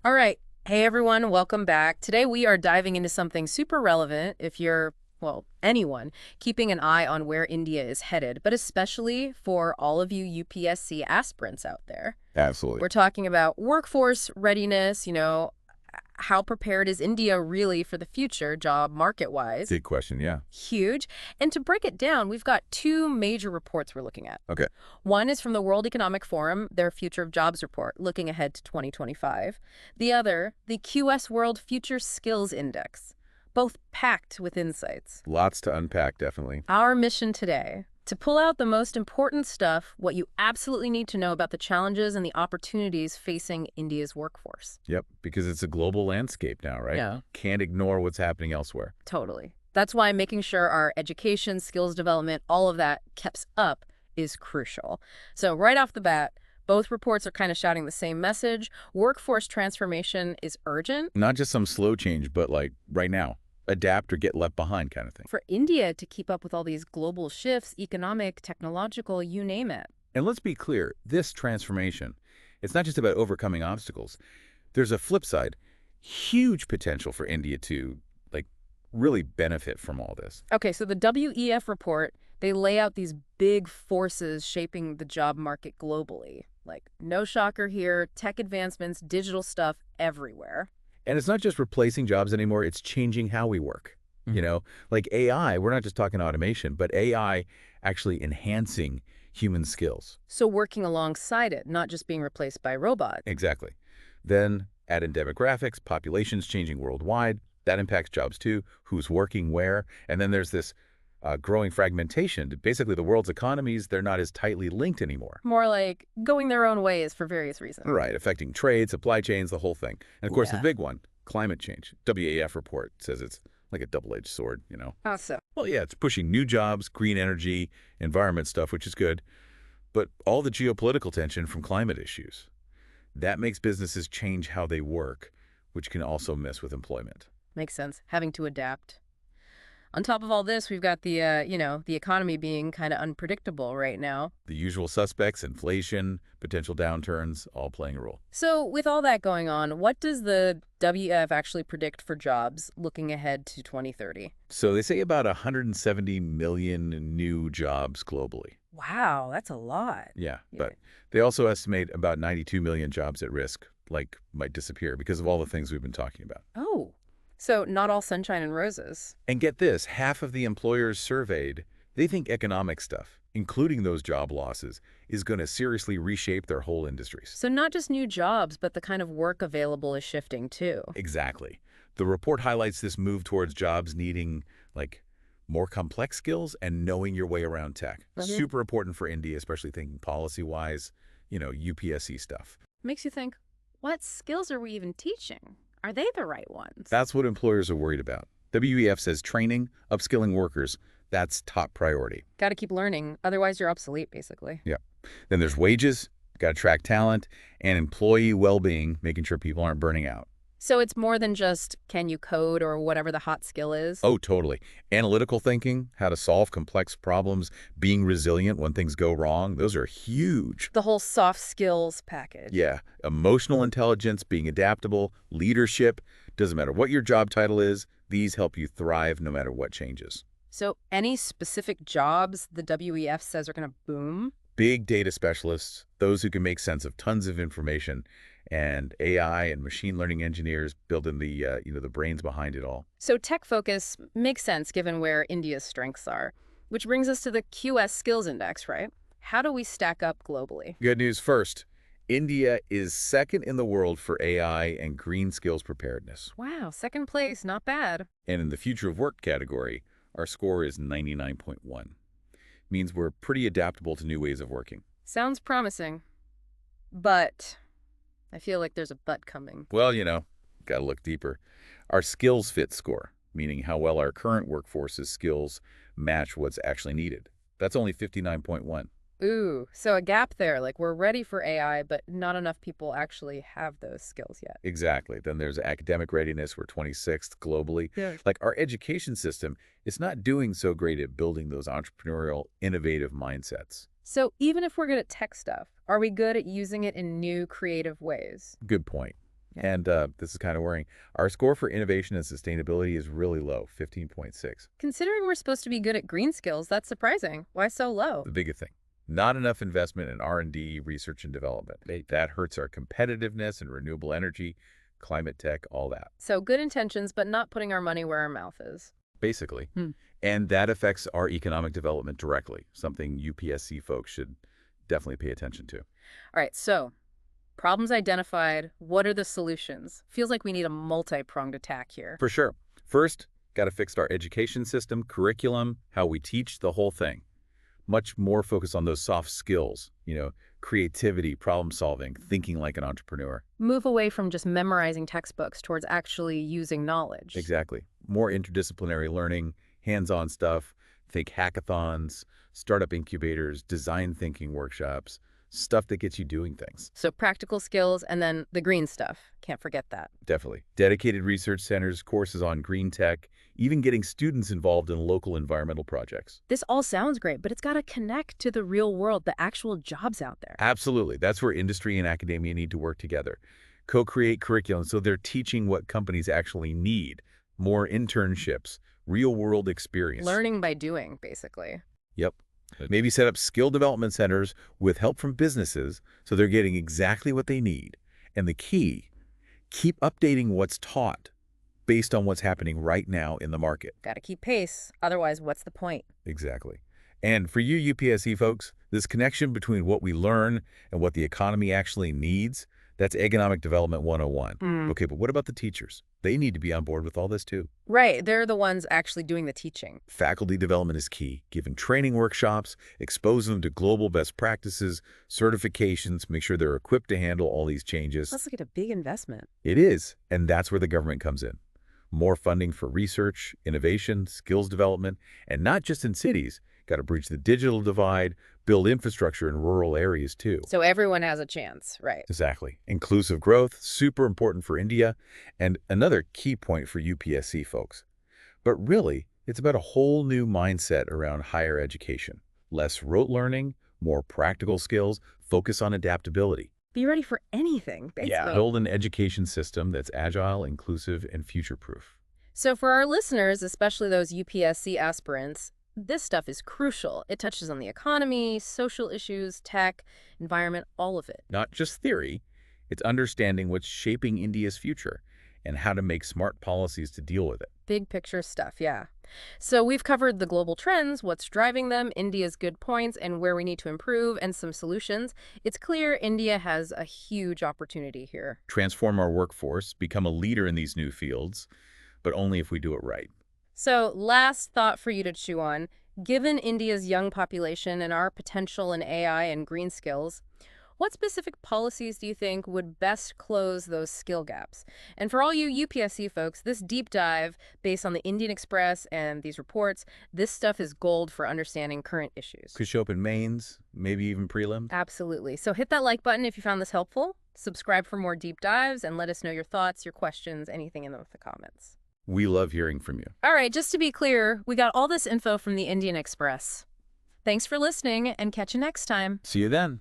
All right. Hey, everyone. Welcome back. Today, we are diving into something super relevant if you're, well, anyone, keeping an eye on where India is headed, but especially for all of you UPSC aspirants out there. Absolutely. We're talking about workforce readiness, how prepared is India really for the future, job market-wise? Big question, yeah. Huge. And to break it down, we've got two major reports we're looking at. Okay. One is from the World Economic Forum, their Future of Jobs report, looking ahead to 2025. The other, the QS World Future Skills Index, both packed with insights. Lots to unpack, definitely. Our mission today, to pull out the most important stuff, what you absolutely need to know about the challenges and the opportunities facing India's workforce. Yep, because it's a global landscape now, right? Yeah. Can't ignore what's happening elsewhere. Totally. That's why making sure our education, skills development, all of that keeps up is crucial. So right off the bat, both reports are kind of shouting the same message. Workforce transformation is urgent. Not just some slow change, but like right now. Adapt or get left behind kind of thing. For India to keep up with all these global shifts, economic, technological, you name it. And let's be clear, this transformation, it's not just about overcoming obstacles. There's a flip side. Huge potential for India to, really benefit from all this. Okay, so the WEF report, they lay out these big forces shaping the job market globally. Like, no shocker here, tech advancements, digital stuff everywhere. And it's not just replacing jobs anymore, it's changing how we work. Like AI, we're not just talking automation, but AI actually enhancing human skills. So working alongside it, not just being replaced by robots. Exactly. Then add in demographics, populations changing worldwide. That impacts jobs too, who's working where. And then there's this growing fragmentation. Basically, the world's economies, they're not as tightly linked anymore. More like going their own ways for various reasons. Right, affecting trade, supply chains, the whole thing. And of course, Yeah. the big one, climate change. WEF report says it's like a double-edged sword, Awesome. Well, yeah, it's pushing new jobs, green energy, environment stuff, which is good. But all the geopolitical tension from climate issues, that makes businesses change how they work, which can also mess with employment. Makes sense. Having to adapt. On top of all this, we've got the, the economy being kind of unpredictable right now. The usual suspects, inflation, potential downturns, all playing a role. So with all that going on, what does the WEF actually predict for jobs looking ahead to 2030? So they say about 170 million new jobs globally. Wow, that's a lot. Yeah, but they also estimate about 92 million jobs at risk, might disappear because of all the things we've been talking about. Oh, so not all sunshine and roses. And get this, half of the employers surveyed, they think economic stuff, including those job losses, is going to seriously reshape their whole industries. So not just new jobs, but the kind of work available is shifting too. Exactly. The report highlights this move towards jobs needing, more complex skills and knowing your way around tech. Super important for India, especially thinking policy-wise, UPSC stuff. Makes you think, what skills are we even teaching? Are they the right ones? That's what employers are worried about. WEF says training, upskilling workers, that's top priority. Got to keep learning, otherwise you're obsolete, basically. Yeah. Then there's wages, got to track talent, and employee well-being, making sure people aren't burning out. So it's more than just can you code or whatever the hot skill is? Oh, totally. Analytical thinking, how to solve complex problems, being resilient when things go wrong, those are huge. The whole soft skills package. Yeah. Emotional intelligence, being adaptable, leadership, doesn't matter what your job title is, these help you thrive no matter what changes. So any specific jobs the WEF says are going to boom? Big data specialists, those who can make sense of tons of information, and AI and machine learning engineers building the brains behind it all. So tech focus makes sense given where India's strengths are, which brings us to the QS Skills Index, right? How do we stack up globally? Good news first. India is second in the world for AI and green skills preparedness. Wow, second place, not bad. And in the future of work category, our score is 99.1. Means we're pretty adaptable to new ways of working. Sounds promising. But I feel like there's a but coming. Well, gotta look deeper. Our skills fit score, meaning how well our current workforce's skills match what's actually needed. That's only 59.1. Ooh, so a gap there, like we're ready for AI, but not enough people actually have those skills yet. Exactly. Then there's academic readiness. We're 26th globally. Yeah. Our education system, it's not doing so great at building those entrepreneurial, innovative mindsets. So even if we're good at tech stuff, are we good at using it in new, creative ways? Good point. Yeah. And this is kind of worrying. Our score for innovation and sustainability is really low, 15.6. Considering we're supposed to be good at green skills, that's surprising. Why so low? The biggest thing. Not enough investment in R&D, research and development. That hurts our competitiveness in renewable energy, climate tech, all that, So good intentions, but not putting our money where our mouth is. basically. Hmm. And that affects our economic development directly, something UPSC folks should definitely pay attention to. All right, so problems identified. What are the solutions? Feels like we need a multi-pronged attack here. For sure. First, got to fix our education system, curriculum, how we teach, the whole thing. Much more focus on those soft skills, creativity, problem solving, thinking like an entrepreneur. Move away from just memorizing textbooks towards actually using knowledge. Exactly. More interdisciplinary learning, hands-on stuff, think hackathons, startup incubators, design thinking workshops, stuff that gets you doing things. So practical skills and then the green stuff. Can't forget that. Definitely. Dedicated research centers, courses on green tech, even getting students involved in local environmental projects. This all sounds great, but it's got to connect to the real world, the actual jobs out there. Absolutely. That's where industry and academia need to work together. Co-create curriculum so they're teaching what companies actually need. More internships, real-world experience. Learning by doing, basically. Yep. Maybe set up skill development centers with help from businesses so they're getting exactly what they need. And the key, keep updating what's taught based on what's happening right now in the market. Got to keep pace. Otherwise, what's the point? Exactly. And for you UPSC folks, this connection between what we learn and what the economy actually needs, that's economic development 101. Okay, but what about the teachers? They need to be on board with all this too. Right. They're the ones actually doing the teaching. Faculty development is key. Giving training workshops, expose them to global best practices, certifications, make sure they're equipped to handle all these changes. Let's look at a big investment. It is, and that's where the government comes in. More funding for research, innovation, skills development, and not just in cities. Got to bridge the digital divide, build infrastructure in rural areas too. So everyone has a chance, right? Exactly. Inclusive growth, super important for India, and another key point for UPSC folks. But really, it's about a whole new mindset around higher education. Less rote learning, more practical skills, focus on adaptability. Be ready for anything, basically. Build an education system that's agile, inclusive, and future-proof. So for our listeners, especially those UPSC aspirants, this stuff is crucial. It touches on the economy, social issues, tech, environment, all of it. Not just theory, it's understanding what's shaping India's future and how to make smart policies to deal with it. Big picture stuff, yeah. So we've covered the global trends, what's driving them, India's good points, and where we need to improve, and some solutions. It's clear India has a huge opportunity here. Transform our workforce, become a leader in these new fields, but only if we do it right. So last thought for you to chew on. Given India's young population and our potential in AI and green skills, what specific policies do you think would best close those skill gaps? And for all you UPSC folks, this deep dive based on the Indian Express and these reports, this stuff is gold for understanding current issues. Could show up in mains, maybe even prelims. Absolutely. So hit that like button if you found this helpful. Subscribe for more deep dives and let us know your thoughts, your questions, anything in the comments. We love hearing from you. All right, just to be clear, we got all this info from the Indian Express. Thanks for listening and catch you next time. See you then.